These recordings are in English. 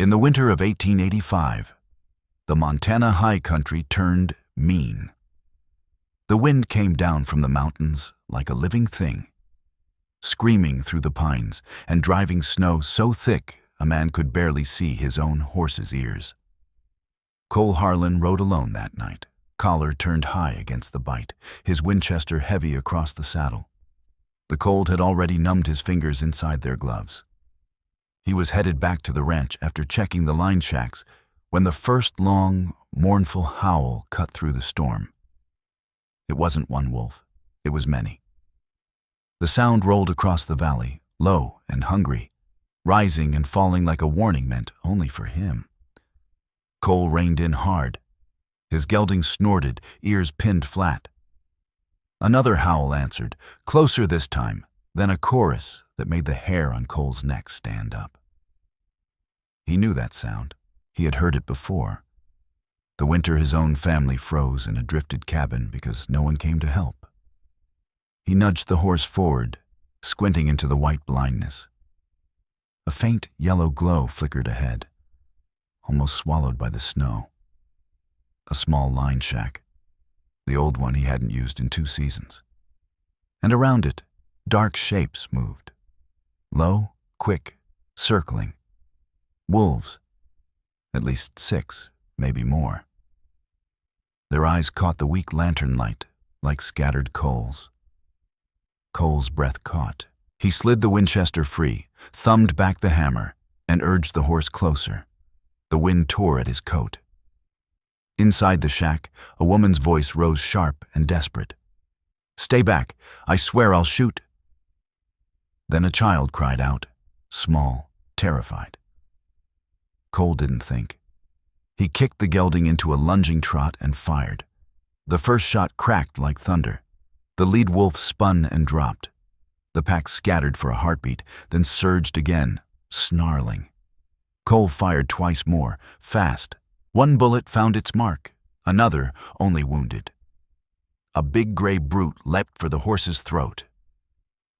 In the winter of 1885, the Montana high country turned mean. The wind came down from the mountains like a living thing, screaming through the pines and driving snow so thick a man could barely see his own horse's ears. Cole Harlan rode alone that night, collar turned high against the bite, his Winchester heavy across the saddle. The cold had already numbed his fingers inside their gloves. He was headed back to the ranch after checking the line shacks when the first long, mournful howl cut through the storm. It wasn't one wolf, it was many. The sound rolled across the valley, low and hungry, rising and falling like a warning meant only for him. Cole reined in hard. His gelding snorted, ears pinned flat. Another howl answered, closer this time, then a chorus that made the hair on Cole's neck stand up. He knew that sound. He had heard it before. The winter his own family froze in a drifted cabin because no one came to help. He nudged the horse forward, squinting into the white blindness. A faint yellow glow flickered ahead, almost swallowed by the snow. A small line shack, the old one he hadn't used in 2 seasons. And around it, dark shapes moved. Low, quick, circling. Wolves. At least 6, maybe more. Their eyes caught the weak lantern light, like scattered coals. Cole's breath caught. He slid the Winchester free, thumbed back the hammer, and urged the horse closer. The wind tore at his coat. Inside the shack, a woman's voice rose sharp and desperate. "Stay back! I swear I'll shoot!" Then a child cried out, small, terrified. Cole didn't think. He kicked the gelding into a lunging trot and fired. The first shot cracked like thunder. The lead wolf spun and dropped. The pack scattered for a heartbeat, then surged again, snarling. Cole fired twice more, fast. One bullet found its mark, another only wounded. A big gray brute leapt for the horse's throat.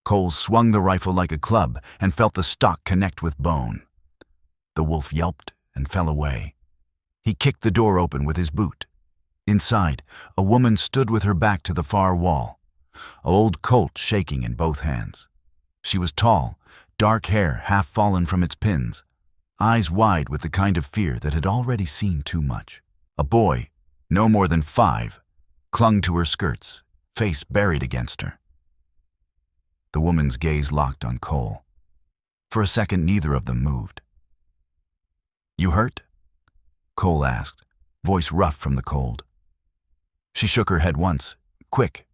Cole swung the rifle like a club and felt the stock connect with bone. The wolf yelped and fell away. He kicked the door open with his boot. Inside, a woman stood with her back to the far wall, an old Colt shaking in both hands. She was tall, dark hair half fallen from its pins, eyes wide with the kind of fear that had already seen too much. A boy, no more than 5, clung to her skirts, face buried against her. The woman's gaze locked on Cole. For a second, neither of them moved. "You hurt?" Cole asked, voice rough from the cold. She shook her head once, quick.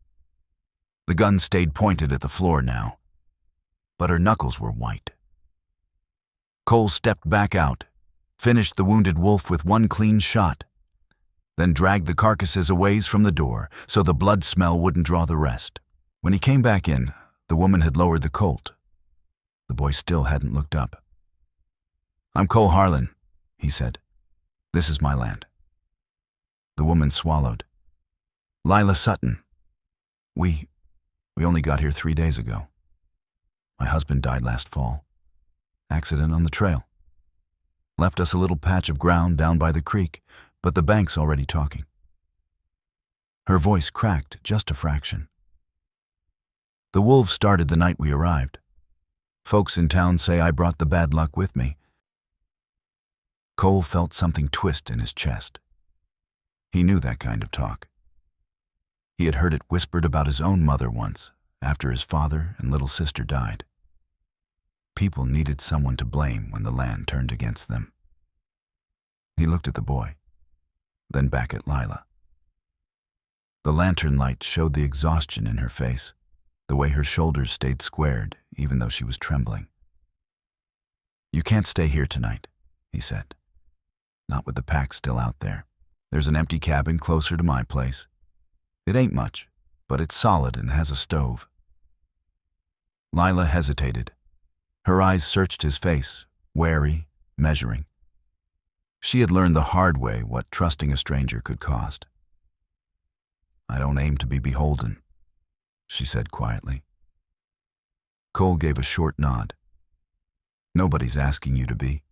The gun stayed pointed at the floor now, but her knuckles were white. Cole stepped back out, finished the wounded wolf with one clean shot, then dragged the carcasses a ways from the door so the blood smell wouldn't draw the rest. When he came back in, the woman had lowered the Colt. The boy still hadn't looked up. "I'm Cole Harlan," he said. "This is my land." The woman swallowed. "Lila Sutton. We only got here 3 days ago. My husband died last fall. Accident on the trail. Left us a little patch of ground down by the creek, but the bank's already talking." Her voice cracked just a fraction. "The wolves started the night we arrived. Folks in town say I brought the bad luck with me." Cole felt something twist in his chest. He knew that kind of talk. He had heard it whispered about his own mother once, after his father and little sister died. People needed someone to blame when the land turned against them. He looked at the boy, then back at Lila. The lantern light showed the exhaustion in her face, the way her shoulders stayed squared even though she was trembling. "You can't stay here tonight," he said. "Not with the pack still out there. There's an empty cabin closer to my place. It ain't much, but it's solid and has a stove." Lila hesitated. Her eyes searched his face, wary, measuring. She had learned the hard way what trusting a stranger could cost. "I don't aim to be beholden," she said quietly. Cole gave a short nod. "Nobody's asking you to be."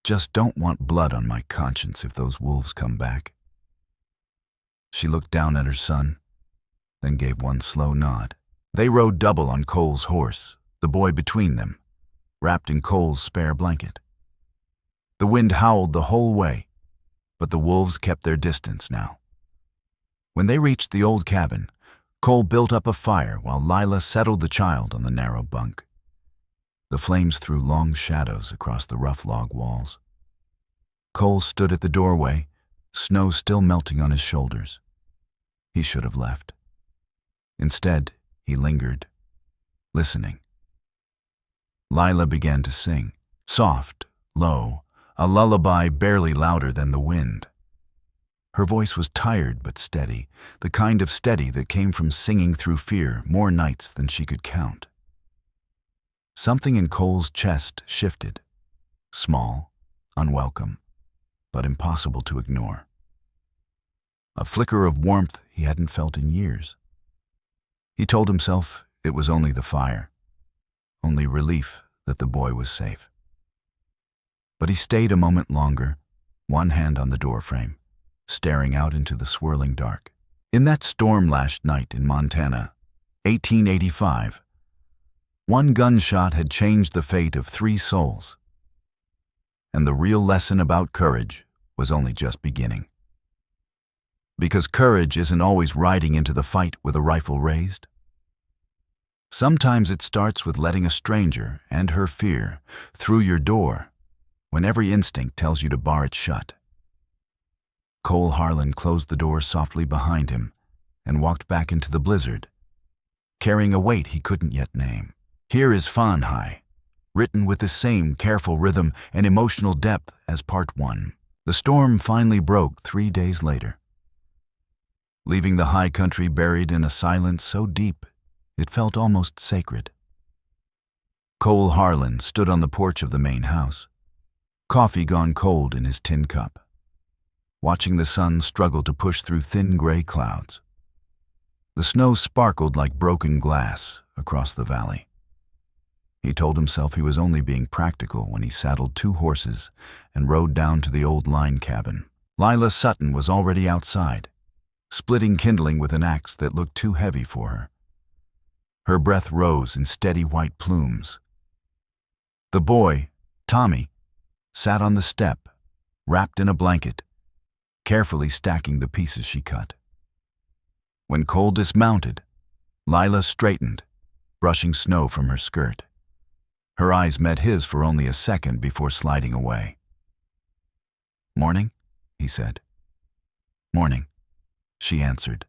Just don't want blood on my conscience if those wolves come back." She looked down at her son, then gave one slow nod. They rode double on Cole's horse, the boy between them, wrapped in Cole's spare blanket. The wind howled the whole way, but the wolves kept their distance now. When they reached the old cabin, Cole built up a fire while Lila settled the child on the narrow bunk. The flames threw long shadows across the rough log walls. Cole stood at the doorway, snow still melting on his shoulders. He should have left. Instead, he lingered, listening. Lila began to sing, soft, low, a lullaby barely louder than the wind. Her voice was tired but steady, the kind of steady that came from singing through fear more nights than she could count. Something in Cole's chest shifted, small, unwelcome, but impossible to ignore. A flicker of warmth he hadn't felt in years. He told himself it was only the fire, only relief that the boy was safe. But he stayed a moment longer, one hand on the doorframe, staring out into the swirling dark. In that storm-lashed night in Montana, 1885, one gunshot had changed the fate of 3 souls. And the real lesson about courage was only just beginning. Because courage isn't always riding into the fight with a rifle raised. Sometimes it starts with letting a stranger and her fear through your door when every instinct tells you to bar it shut. Cole Harlan closed the door softly behind him and walked back into the blizzard, carrying a weight he couldn't yet name. Here is Fahrenheit, written with the same careful rhythm and emotional depth as Part 1. The storm finally broke 3 days later, leaving the high country buried in a silence so deep it felt almost sacred. Cole Harlan stood on the porch of the main house, coffee gone cold in his tin cup, watching the sun struggle to push through thin gray clouds. The snow sparkled like broken glass across the valley. He told himself he was only being practical when he saddled 2 horses and rode down to the old line cabin. Lila Sutton was already outside, splitting kindling with an axe that looked too heavy for her. Her breath rose in steady white plumes. The boy, Tommy, sat on the step, wrapped in a blanket, carefully stacking the pieces she cut. When Cole dismounted, Lila straightened, brushing snow from her skirt. Her eyes met his for only a second before sliding away. "Morning?" he said. "Morning," she answered,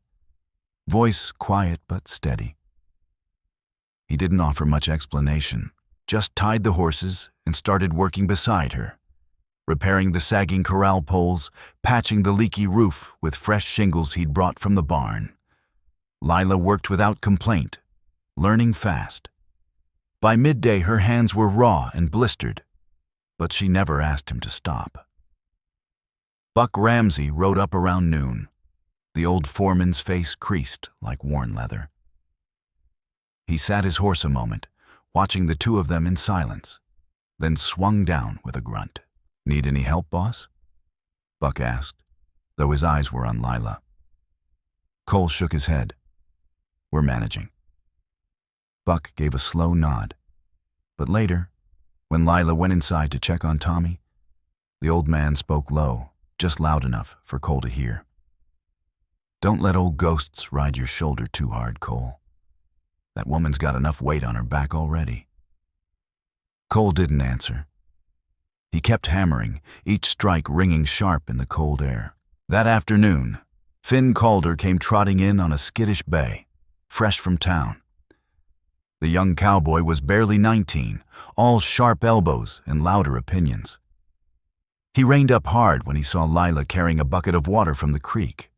voice quiet but steady. He didn't offer much explanation, just tied the horses and started working beside her, repairing the sagging corral poles, patching the leaky roof with fresh shingles he'd brought from the barn. Lila worked without complaint, learning fast. By midday, her hands were raw and blistered, but she never asked him to stop. Buck Ramsey rode up around noon, the old foreman's face creased like worn leather. He sat his horse a moment, watching the 2 of them in silence, then swung down with a grunt. "Need any help, boss?" Buck asked, though his eyes were on Lila. Cole shook his head. "We're managing." Buck gave a slow nod, but later, when Lila went inside to check on Tommy, the old man spoke low, just loud enough for Cole to hear. "Don't let old ghosts ride your shoulder too hard, Cole. That woman's got enough weight on her back already." Cole didn't answer. He kept hammering, each strike ringing sharp in the cold air. That afternoon, Finn Calder came trotting in on a skittish bay, fresh from town. The young cowboy was barely 19, all sharp elbows and louder opinions. He reined up hard when he saw Lila carrying a bucket of water from the creek.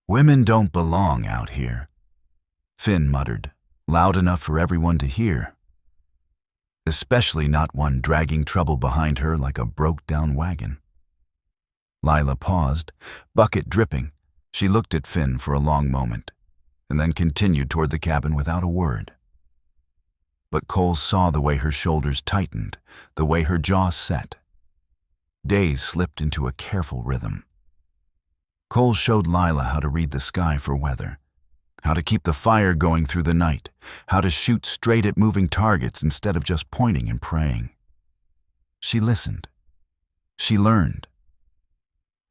"Women don't belong out here," Finn muttered, loud enough for everyone to hear. "Especially not one dragging trouble behind her like a broke-down wagon." Lila paused, bucket dripping. She looked at Finn for a long moment, and then continued toward the cabin without a word. But Cole saw the way her shoulders tightened, the way her jaw set. Days slipped into a careful rhythm. Cole showed Lila how to read the sky for weather, how to keep the fire going through the night, how to shoot straight at moving targets instead of just pointing and praying. She listened. She learned.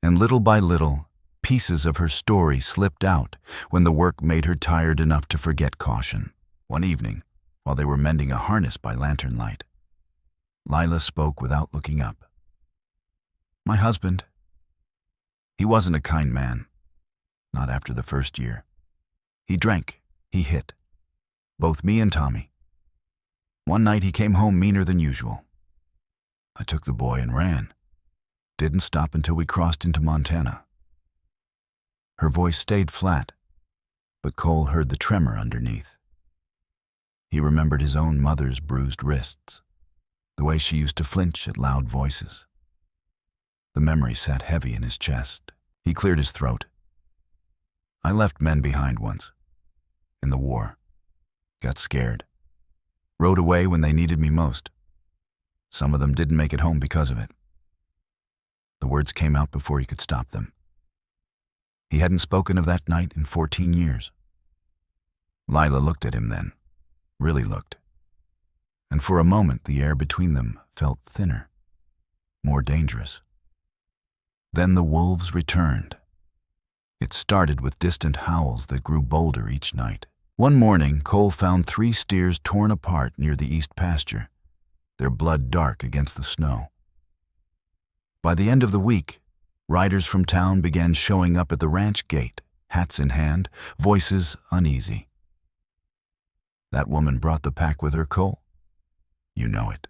And little by little, pieces of her story slipped out when the work made her tired enough to forget caution. One evening, while they were mending a harness by lantern light, Lila spoke without looking up. "My husband, he wasn't a kind man, not after the first year. He drank, he hit, both me and Tommy. One night he came home meaner than usual. I took the boy and ran. Didn't stop until we crossed into Montana." Her voice stayed flat, but Cole heard the tremor underneath. He remembered his own mother's bruised wrists, the way she used to flinch at loud voices. The memory sat heavy in his chest. He cleared his throat. "I left men behind once, in the war. Got scared. Rode away when they needed me most. Some of them didn't make it home because of it." The words came out before he could stop them. He hadn't spoken of that night in 14 years. Lila looked at him then, really looked. And for a moment the air between them felt thinner, more dangerous. Then the wolves returned. It started with distant howls that grew bolder each night. One morning, Cole found 3 steers torn apart near the east pasture, their blood dark against the snow. By the end of the week, riders from town began showing up at the ranch gate, hats in hand, voices uneasy. "That woman brought the pack with her, Cole? You know it.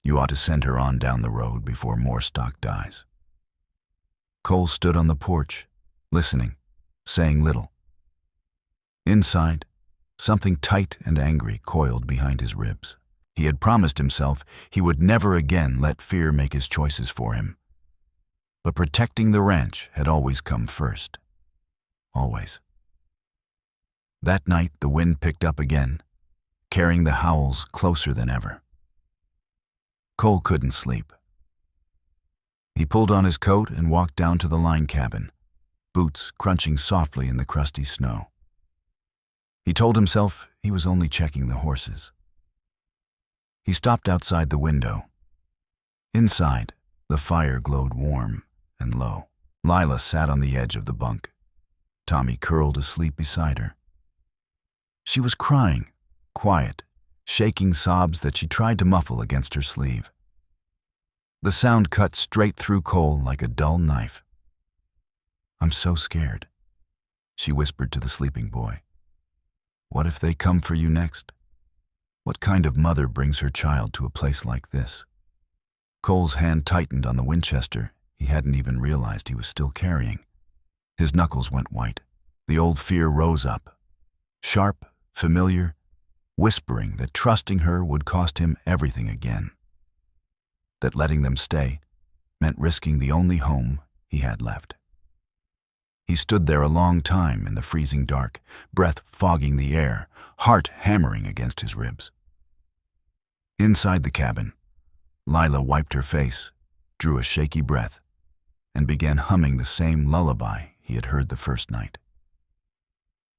You ought to send her on down the road before more stock dies." Cole stood on the porch, listening, saying little. Inside, something tight and angry coiled behind his ribs. He had promised himself he would never again let fear make his choices for him. But protecting the ranch had always come first. Always. That night, the wind picked up again, carrying the howls closer than ever. Cole couldn't sleep. He pulled on his coat and walked down to the line cabin, boots crunching softly in the crusty snow. He told himself he was only checking the horses. He stopped outside the window. Inside, the fire glowed warm and low. Lila sat on the edge of the bunk. Tommy curled asleep beside her. She was crying, quiet, shaking sobs that she tried to muffle against her sleeve. The sound cut straight through Cole like a dull knife. "I'm so scared," she whispered to the sleeping boy. "What if they come for you next? What kind of mother brings her child to a place like this?" Cole's hand tightened on the Winchester he hadn't even realized he was still carrying. His knuckles went white. The old fear rose up, sharp, familiar, whispering that trusting her would cost him everything again. That letting them stay meant risking the only home he had left. He stood there a long time in the freezing dark, breath fogging the air, heart hammering against his ribs. Inside the cabin, Lila wiped her face, drew a shaky breath, and began humming the same lullaby he had heard the first night.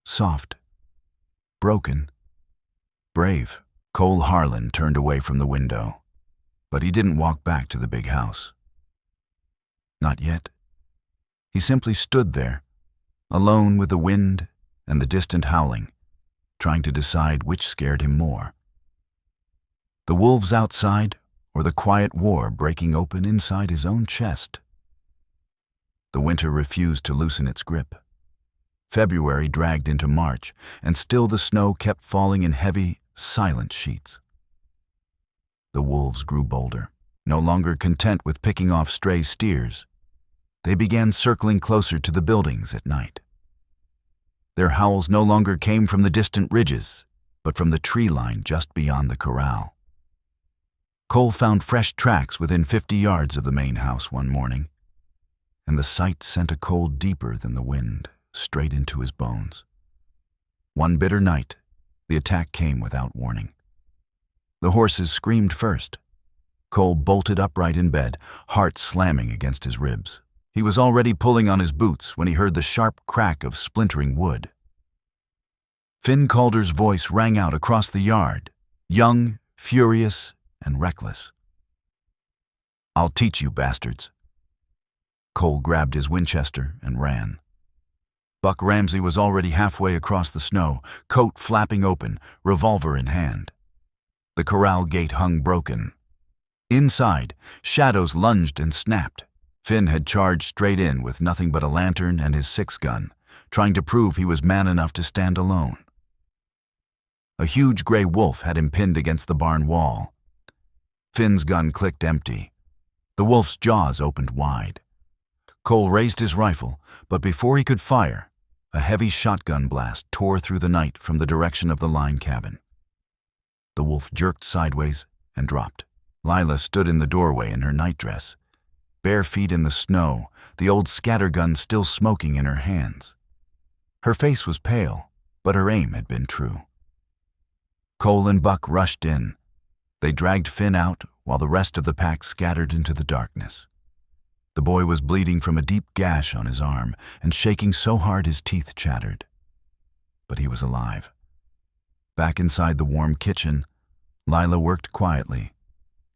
Soft, broken, brave. Cole Harlan turned away from the window, but he didn't walk back to the big house. Not yet. He simply stood there, alone with the wind and the distant howling, trying to decide which scared him more. The wolves outside, or the quiet war breaking open inside his own chest. The winter refused to loosen its grip. February dragged into March, and still the snow kept falling in heavy, silent sheets. The wolves grew bolder. No longer content with picking off stray steers, they began circling closer to the buildings at night. Their howls no longer came from the distant ridges, but from the tree line just beyond the corral. Cole found fresh tracks within 50 yards of the main house one morning, and the sight sent a cold deeper than the wind, straight into his bones. One bitter night, the attack came without warning. The horses screamed first. Cole bolted upright in bed, heart slamming against his ribs. He was already pulling on his boots when he heard the sharp crack of splintering wood. Finn Calder's voice rang out across the yard, young, furious, and reckless. "I'll teach you, bastards." Cole grabbed his Winchester and ran. Buck Ramsey was already halfway across the snow, coat flapping open, revolver in hand. The corral gate hung broken. Inside, shadows lunged and snapped. Finn had charged straight in with nothing but a lantern and his 6-gun, trying to prove he was man enough to stand alone. A huge gray wolf had him pinned against the barn wall. Finn's gun clicked empty. The wolf's jaws opened wide. Cole raised his rifle, but before he could fire, a heavy shotgun blast tore through the night from the direction of the line cabin. The wolf jerked sideways and dropped. Lila stood in the doorway in her nightdress, bare feet in the snow, the old scattergun still smoking in her hands. Her face was pale, but her aim had been true. Cole and Buck rushed in. They dragged Finn out while the rest of the pack scattered into the darkness. The boy was bleeding from a deep gash on his arm and shaking so hard his teeth chattered. But he was alive. Back inside the warm kitchen, Lila worked quietly,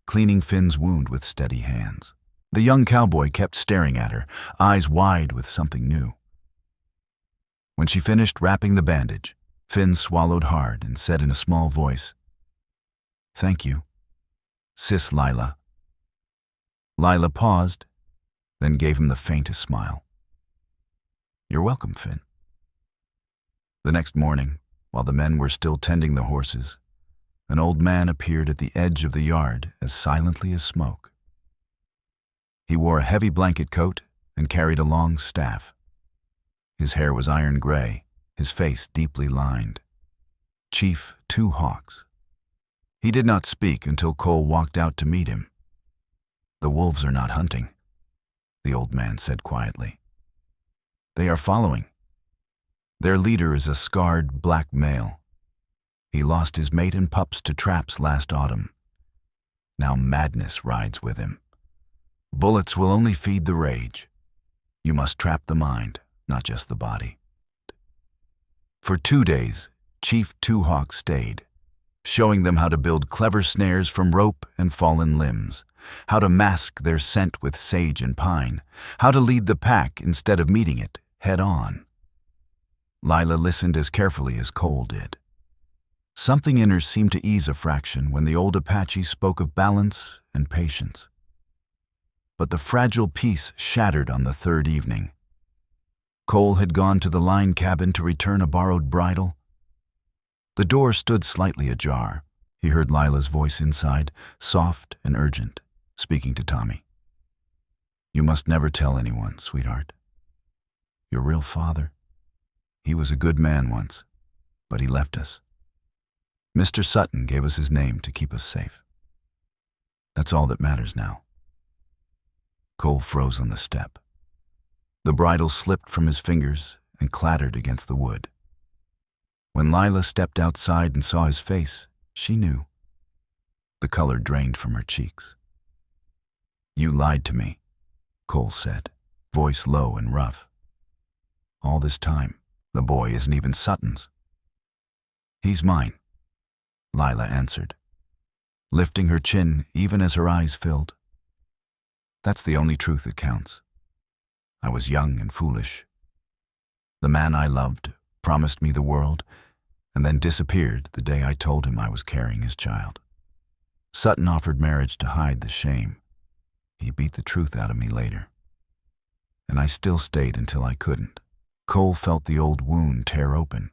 cleaning Finn's wound with steady hands. The young cowboy kept staring at her, eyes wide with something new. When she finished wrapping the bandage, Finn swallowed hard and said in a small voice, "Thank you, Sis Lila." Lila paused, then gave him the faintest smile. "You're welcome, Finn." The next morning, while the men were still tending the horses, an old man appeared at the edge of the yard as silently as smoke. He wore a heavy blanket coat and carried a long staff. His hair was iron gray, his face deeply lined. Chief Two Hawks. He did not speak until Cole walked out to meet him. "The wolves are not hunting," the old man said quietly. "They are following. Their leader is a scarred black male. He lost his mate and pups to traps last autumn. Now madness rides with him. Bullets will only feed the rage. You must trap the mind, not just the body." For 2 days, Chief Two Hawks stayed, showing them how to build clever snares from rope and fallen limbs, how to mask their scent with sage and pine, how to lead the pack instead of meeting it head on. Lila listened as carefully as Cole did. Something in her seemed to ease a fraction when the old Apache spoke of balance and patience. But the fragile peace shattered on the 3rd evening. Cole had gone to the line cabin to return a borrowed bridle. The door stood slightly ajar. He heard Lila's voice inside, soft and urgent, speaking to Tommy. "You must never tell anyone, sweetheart. Your real father, he was a good man once, but he left us. Mr. Sutton gave us his name to keep us safe. That's all that matters now." Cole froze on the step. The bridle slipped from his fingers and clattered against the wood. When Lila stepped outside and saw his face, she knew. The color drained from her cheeks. "You lied to me," Cole said, voice low and rough. "All this time, the boy isn't even Sutton's." "He's mine," Lila answered, lifting her chin even as her eyes filled. "That's the only truth that counts. I was young and foolish. The man I loved promised me the world and then disappeared the day I told him I was carrying his child. Sutton offered marriage to hide the shame. He beat the truth out of me later. And I still stayed until I couldn't." Cole felt the old wound tear open.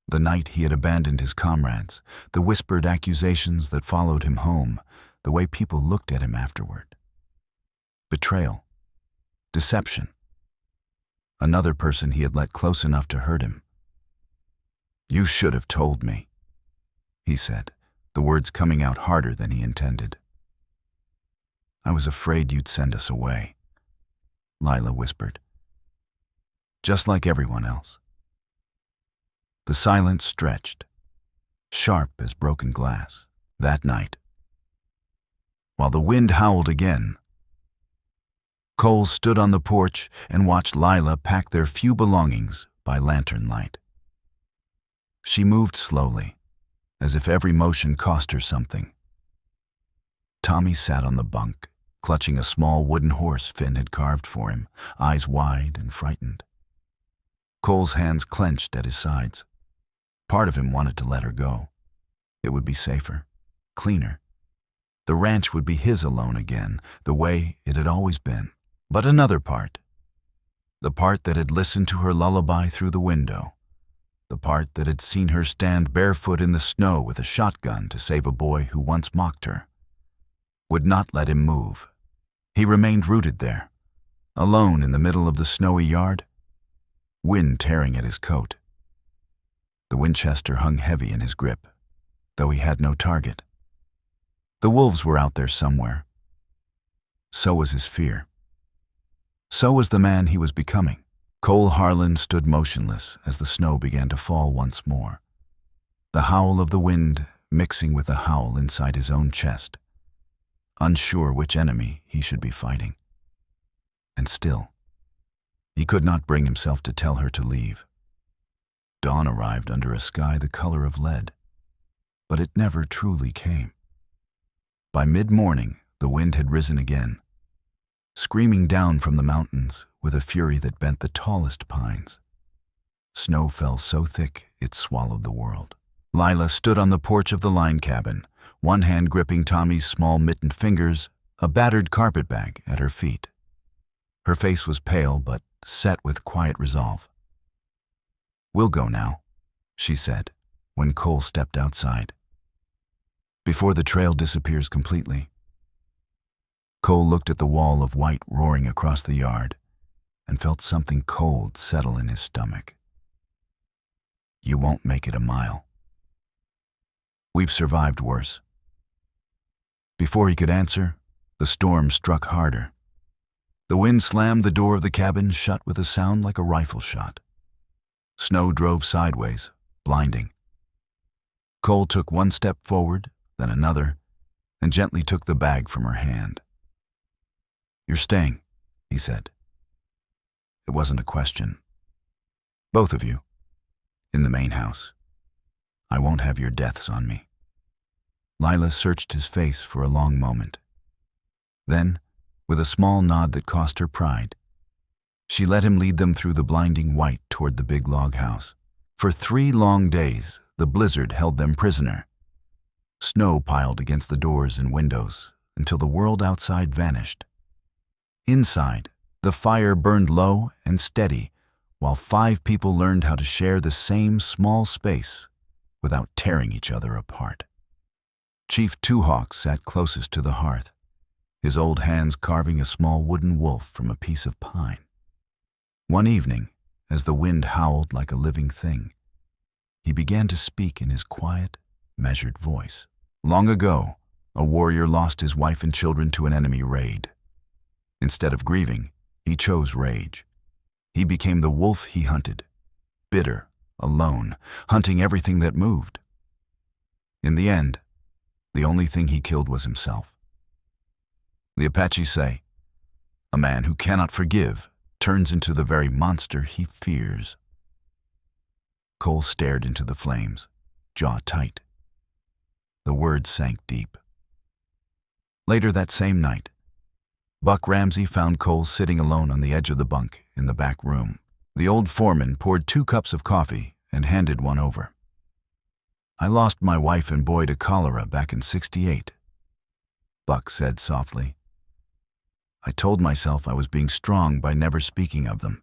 The night he had abandoned his comrades, the whispered accusations that followed him home, the way people looked at him afterward. Betrayal. Deception. Another person he had let close enough to hurt him. "You should have told me," he said, the words coming out harder than he intended. "I was afraid you'd send us away," Lila whispered. "Just like everyone else." The silence stretched, sharp as broken glass. That night, while the wind howled again. Cole stood on the porch and watched Lila pack their few belongings by lantern light. She moved slowly, as if every motion cost her something. Tommy sat on the bunk, clutching a small wooden horse Finn had carved for him, eyes wide and frightened. Cole's hands clenched at his sides. Part of him wanted to let her go. It would be safer, cleaner. The ranch would be his alone again, the way it had always been. But another part, the part that had listened to her lullaby through the window, the part that had seen her stand barefoot in the snow with a shotgun to save a boy who once mocked her, would not let him move. He remained rooted there, alone in the middle of the snowy yard, wind tearing at his coat. The Winchester hung heavy in his grip, though he had no target. The wolves were out there somewhere. So was his fear. So was the man he was becoming. Cole Harlan stood motionless as the snow began to fall once more, the howl of the wind mixing with the howl inside his own chest, unsure which enemy he should be fighting. And still, he could not bring himself to tell her to leave. Dawn arrived under a sky the color of lead, but it never truly came. By mid-morning, the wind had risen again, screaming down from the mountains with a fury that bent the tallest pines. Snow fell so thick it swallowed the world. Lila stood on the porch of the line cabin, one hand gripping Tommy's small mittened fingers, a battered carpet bag at her feet. Her face was pale but set with quiet resolve. "We'll go now," she said, when Cole stepped outside. "Before the trail disappears completely." Cole looked at the wall of white roaring across the yard and felt something cold settle in his stomach. "You won't make it a mile. We've survived worse." Before he could answer, the storm struck harder. The wind slammed the door of the cabin shut with a sound like a rifle shot. Snow drove sideways, blinding. Cole took one step forward, then another, and gently took the bag from her hand. "You're staying," he said. It wasn't a question. "Both of you, in the main house. I won't have your deaths on me." Lila searched his face for a long moment. Then, with a small nod that cost her pride, she let him lead them through the blinding white toward the big log house. For 3 long days, the blizzard held them prisoner. Snow piled against the doors and windows until the world outside vanished. Inside, the fire burned low and steady while 5 people learned how to share the same small space without tearing each other apart. Chief Two Hawks sat closest to the hearth, his old hands carving a small wooden wolf from a piece of pine. One evening, as the wind howled like a living thing, he began to speak in his quiet, measured voice. Long ago, a warrior lost his wife and children to an enemy raid. Instead of grieving, he chose rage. He became the wolf he hunted, bitter, alone, hunting everything that moved. In the end, the only thing he killed was himself. The Apaches say, a man who cannot forgive turns into the very monster he fears. Cole stared into the flames, jaw tight. The words sank deep. Later that same night, Buck Ramsey found Cole sitting alone on the edge of the bunk in the back room. The old foreman poured 2 cups of coffee and handed one over. "I lost my wife and boy to cholera back in '68, Buck said softly. "I told myself I was being strong by never speaking of them.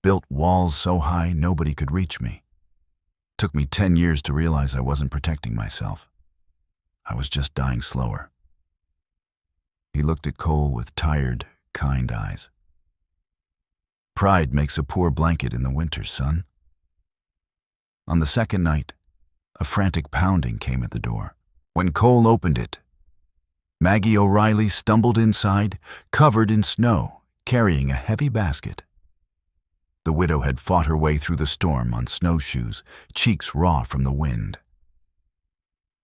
Built walls so high nobody could reach me. Took me 10 years to realize I wasn't protecting myself. I was just dying slower." He looked at Cole with tired, kind eyes. "Pride makes a poor blanket in the winter, son." On the second night, a frantic pounding came at the door. When Cole opened it, Maggie O'Reilly stumbled inside, covered in snow, carrying a heavy basket. The widow had fought her way through the storm on snowshoes, cheeks raw from the wind.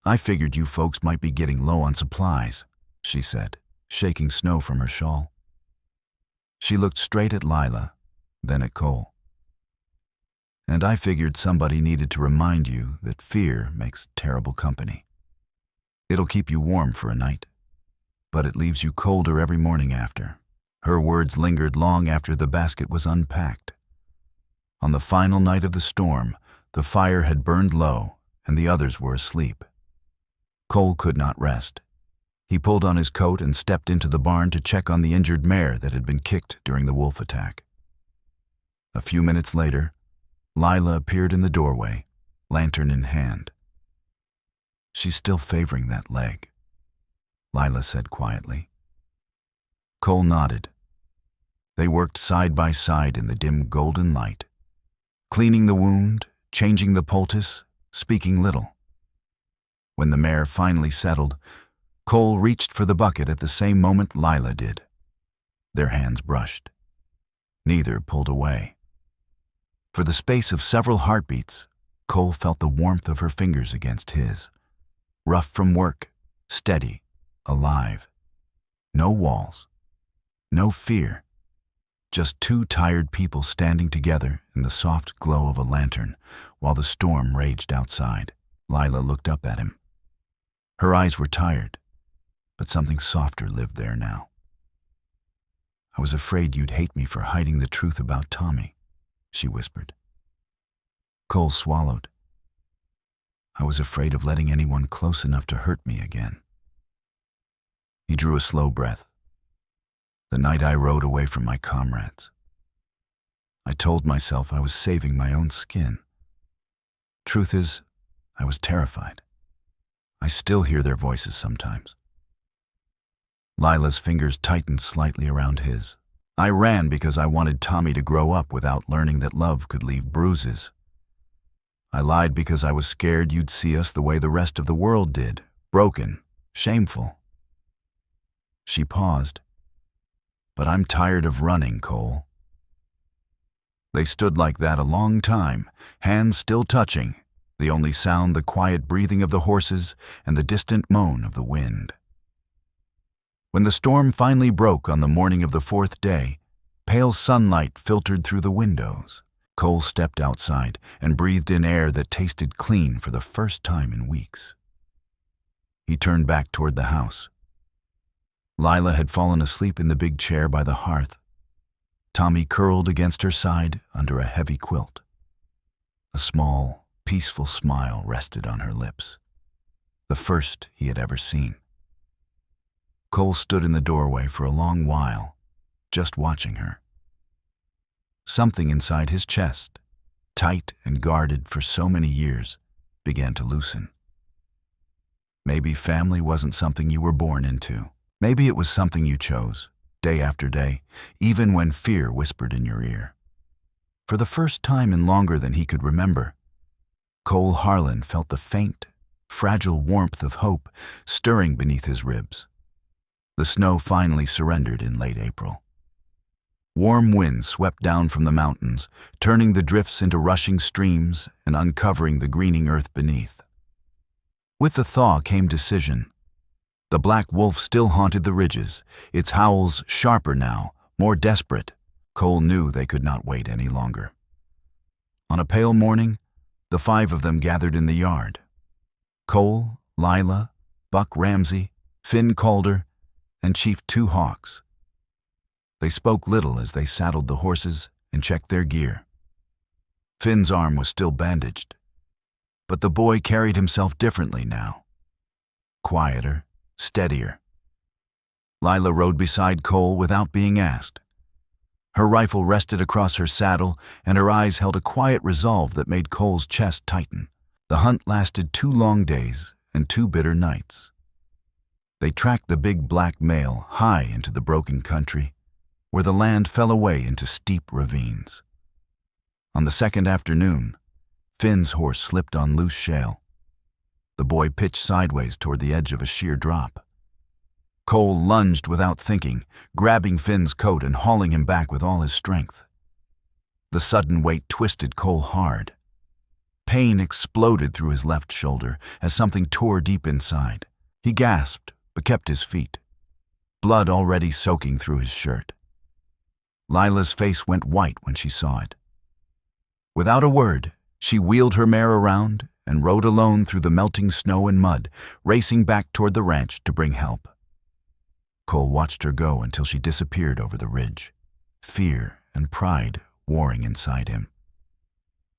"I figured you folks might be getting low on supplies," she said, shaking snow from her shawl. She looked straight at Lila, then at Cole. And I figured somebody needed to remind you that fear makes terrible company. It'll keep you warm for a night, but it leaves you colder every morning after. Her words lingered long after the basket was unpacked. On the final night of the storm, the fire had burned low and the others were asleep. Cole could not rest. He pulled on his coat and stepped into the barn to check on the injured mare that had been kicked during the wolf attack. A few minutes later, Lila appeared in the doorway, lantern in hand. "She's still favoring that leg," Lila said quietly. Cole nodded. They worked side by side in the dim golden light, cleaning the wound, changing the poultice, speaking little. When the mare finally settled, Cole reached for the bucket at the same moment Lila did. Their hands brushed. Neither pulled away. For the space of several heartbeats, Cole felt the warmth of her fingers against his. Rough from work, steady, alive. No walls, no fear. Just two tired people standing together in the soft glow of a lantern while the storm raged outside. Lila looked up at him. Her eyes were tired, but something softer lived there now. "I was afraid you'd hate me for hiding the truth about Tommy," she whispered. Cole swallowed. "I was afraid of letting anyone close enough to hurt me again." He drew a slow breath. "The night I rode away from my comrades, I told myself I was saving my own skin. Truth is, I was terrified. I still hear their voices sometimes." Lila's fingers tightened slightly around his. "I ran because I wanted Tommy to grow up without learning that love could leave bruises. I lied because I was scared you'd see us the way the rest of the world did, broken, shameful." She paused. "But I'm tired of running, Cole." They stood like that a long time, hands still touching, the only sound the quiet breathing of the horses and the distant moan of the wind. When the storm finally broke on the morning of the fourth day, pale sunlight filtered through the windows. Cole stepped outside and breathed in air that tasted clean for the first time in weeks. He turned back toward the house. Lila had fallen asleep in the big chair by the hearth. Tommy curled against her side under a heavy quilt. A small, peaceful smile rested on her lips, the first he had ever seen. Cole stood in the doorway for a long while, just watching her. Something inside his chest, tight and guarded for so many years, began to loosen. Maybe family wasn't something you were born into. Maybe it was something you chose, day after day, even when fear whispered in your ear. For the first time in longer than he could remember, Cole Harlan felt the faint, fragile warmth of hope stirring beneath his ribs. The snow finally surrendered in late April. Warm winds swept down from the mountains, turning the drifts into rushing streams and uncovering the greening earth beneath. With the thaw came decision. The black wolf still haunted the ridges, its howls sharper now, more desperate. Cole knew they could not wait any longer. On a pale morning, the five of them gathered in the yard. Cole, Lila, Buck Ramsey, Finn Calder, and Chief Two Hawks. They spoke little as they saddled the horses and checked their gear. Finn's arm was still bandaged, but the boy carried himself differently now. Quieter, steadier. Lila rode beside Cole without being asked. Her rifle rested across her saddle, and her eyes held a quiet resolve that made Cole's chest tighten. The hunt lasted 2 long days and 2 bitter nights. They tracked the big black male high into the broken country, where the land fell away into steep ravines. On the second afternoon, Finn's horse slipped on loose shale. The boy pitched sideways toward the edge of a sheer drop. Cole lunged without thinking, grabbing Finn's coat and hauling him back with all his strength. The sudden weight twisted Cole hard. Pain exploded through his left shoulder as something tore deep inside. He gasped, but kept his feet. blood already soaking through his shirt. Lila's face went white when she saw it. Without a word, she wheeled her mare around and rode alone through the melting snow and mud, racing back toward the ranch to bring help. Cole watched her go until she disappeared over the ridge, fear and pride warring inside him.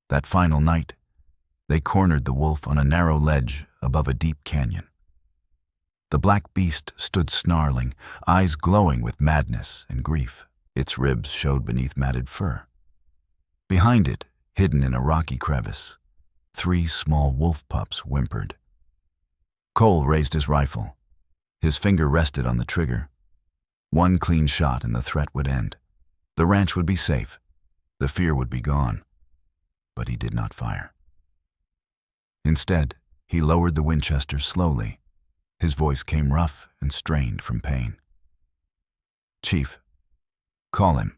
That final night, they cornered the wolf on a narrow ledge above a deep canyon. The black beast stood snarling, eyes glowing with madness and grief. Its ribs showed beneath matted fur. Behind it, hidden in a rocky crevice, 3 small wolf pups whimpered. Cole raised his rifle. His finger rested on the trigger. One clean shot and the threat would end. The ranch would be safe. The fear would be gone. But he did not fire. Instead, he lowered the Winchester slowly. His voice came rough and strained from pain. "Chief, call him."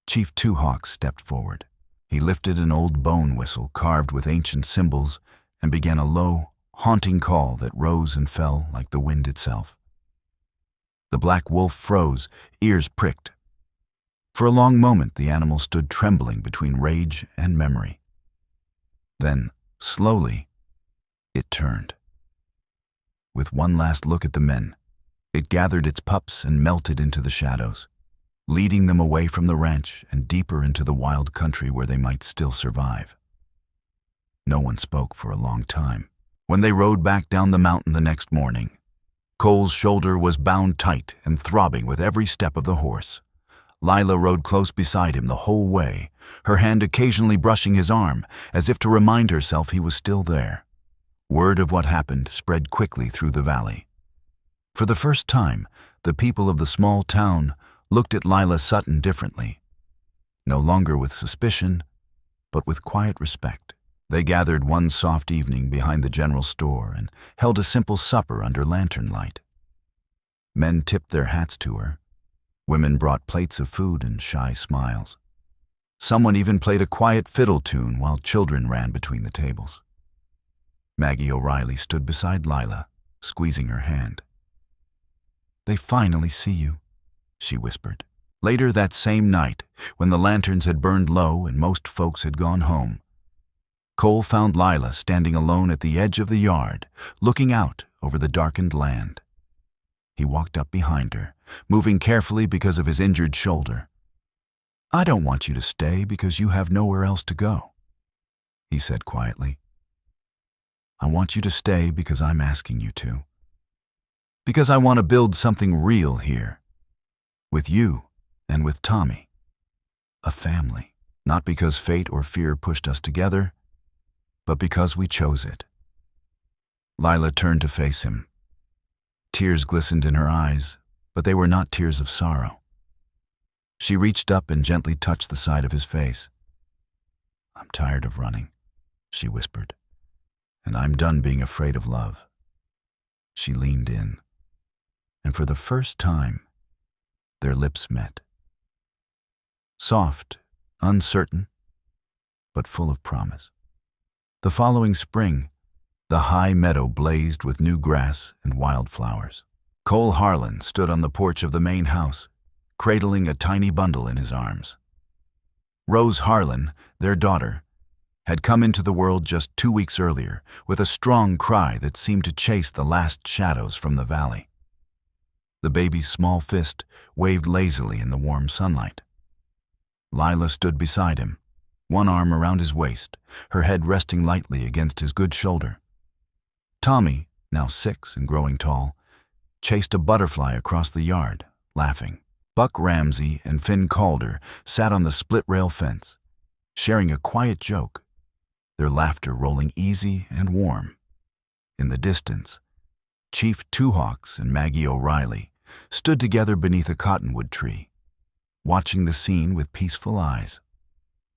Chief Two Hawks stepped forward. He lifted an old bone whistle carved with ancient symbols and began a low, haunting call that rose and fell like the wind itself. The black wolf froze, ears pricked. For a long moment, the animal stood trembling between rage and memory. Then, slowly, it turned. With one last look at the men, it gathered its pups and melted into the shadows, leading them away from the ranch and deeper into the wild country where they might still survive. No one spoke for a long time. When they rode back down the mountain the next morning, Cole's shoulder was bound tight and throbbing with every step of the horse. Lila rode close beside him the whole way, her hand occasionally brushing his arm, as if to remind herself he was still there. Word of what happened spread quickly through the valley. For the first time, the people of the small town looked at Lila Sutton differently. No longer with suspicion, but with quiet respect. They gathered one soft evening behind the general store and held a simple supper under lantern light. Men tipped their hats to her. Women brought plates of food and shy smiles. Someone even played a quiet fiddle tune while children ran between the tables. Maggie O'Reilly stood beside Lila, squeezing her hand. "They finally see you," she whispered. Later that same night, when the lanterns had burned low and most folks had gone home, Cole found Lila standing alone at the edge of the yard, looking out over the darkened land. He walked up behind her, moving carefully because of his injured shoulder. "I don't want you to stay because you have nowhere else to go," he said quietly. "I want you to stay because I'm asking you to. Because I want to build something real here. With you and with Tommy. A family. Not because fate or fear pushed us together, but because we chose it." Lila turned to face him. Tears glistened in her eyes, but they were not tears of sorrow. She reached up and gently touched the side of his face. "I'm tired of running," she whispered, "and I'm done being afraid of love." She leaned in, and for the first time, their lips met. Soft, uncertain, but full of promise. The following spring, the high meadow blazed with new grass and wildflowers. Cole Harlan stood on the porch of the main house, cradling a tiny bundle in his arms. Rose Harlan, their daughter, had come into the world just 2 weeks earlier with a strong cry that seemed to chase the last shadows from the valley. The baby's small fist waved lazily in the warm sunlight. Lila stood beside him, one arm around his waist, her head resting lightly against his good shoulder. Tommy, now 6 and growing tall, chased a butterfly across the yard, laughing. Buck Ramsey and Finn Calder sat on the split-rail fence, sharing a quiet joke, their laughter rolling easy and warm. In the distance, Chief Two Hawks and Maggie O'Reilly stood together beneath a cottonwood tree, watching the scene with peaceful eyes.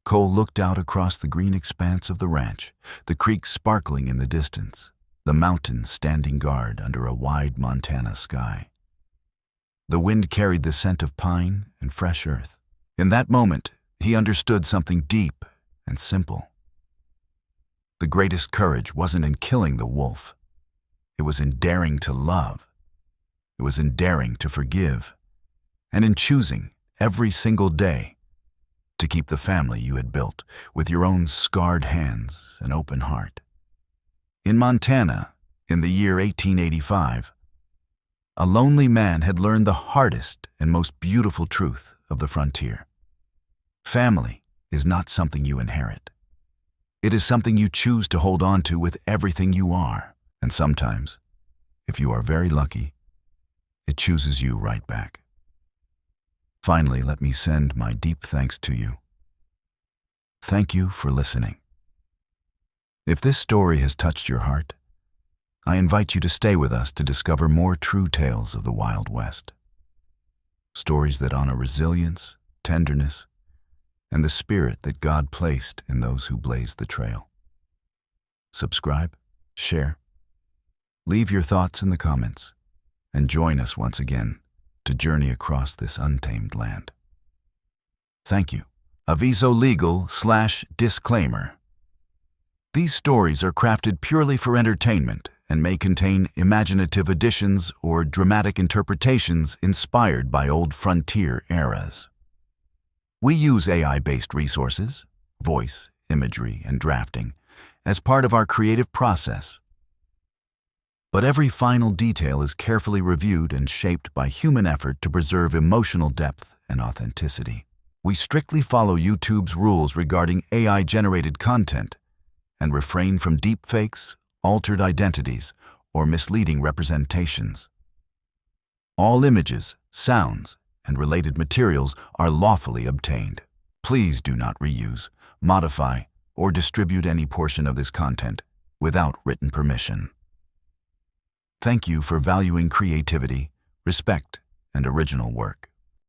Cole looked out across the green expanse of the ranch, the creek sparkling in the distance, the mountains standing guard under a wide Montana sky. The wind carried the scent of pine and fresh earth. In that moment, he understood something deep and simple. The greatest courage wasn't in killing the wolf. It was in daring to love. It was in daring to forgive, and in choosing every single day to keep the family you had built with your own scarred hands and open heart. In Montana, in the year 1885, a lonely man had learned the hardest and most beautiful truth of the frontier. Family is not something you inherit. It is something you choose to hold on to with everything you are, and sometimes, if you are very lucky, it chooses you right back. Finally, let me send my deep thanks to you. Thank you for listening. If this story has touched your heart, I invite you to stay with us to discover more true tales of the Wild West. Stories that honor resilience, tenderness, and the spirit that God placed in those who blazed the trail. Subscribe, share, leave your thoughts in the comments, and join us once again to journey across this untamed land. Thank you. Aviso Legal/Disclaimer. These stories are crafted purely for entertainment and may contain imaginative additions or dramatic interpretations inspired by old frontier eras. We use AI-based resources, voice, imagery, and drafting as part of our creative process. But every final detail is carefully reviewed and shaped by human effort to preserve emotional depth and authenticity. We strictly follow YouTube's rules regarding AI-generated content and refrain from deepfakes, altered identities, or misleading representations. All images, sounds, and related materials are lawfully obtained. Please do not reuse, modify, or distribute any portion of this content without written permission. Thank you for valuing creativity, respect, and original work.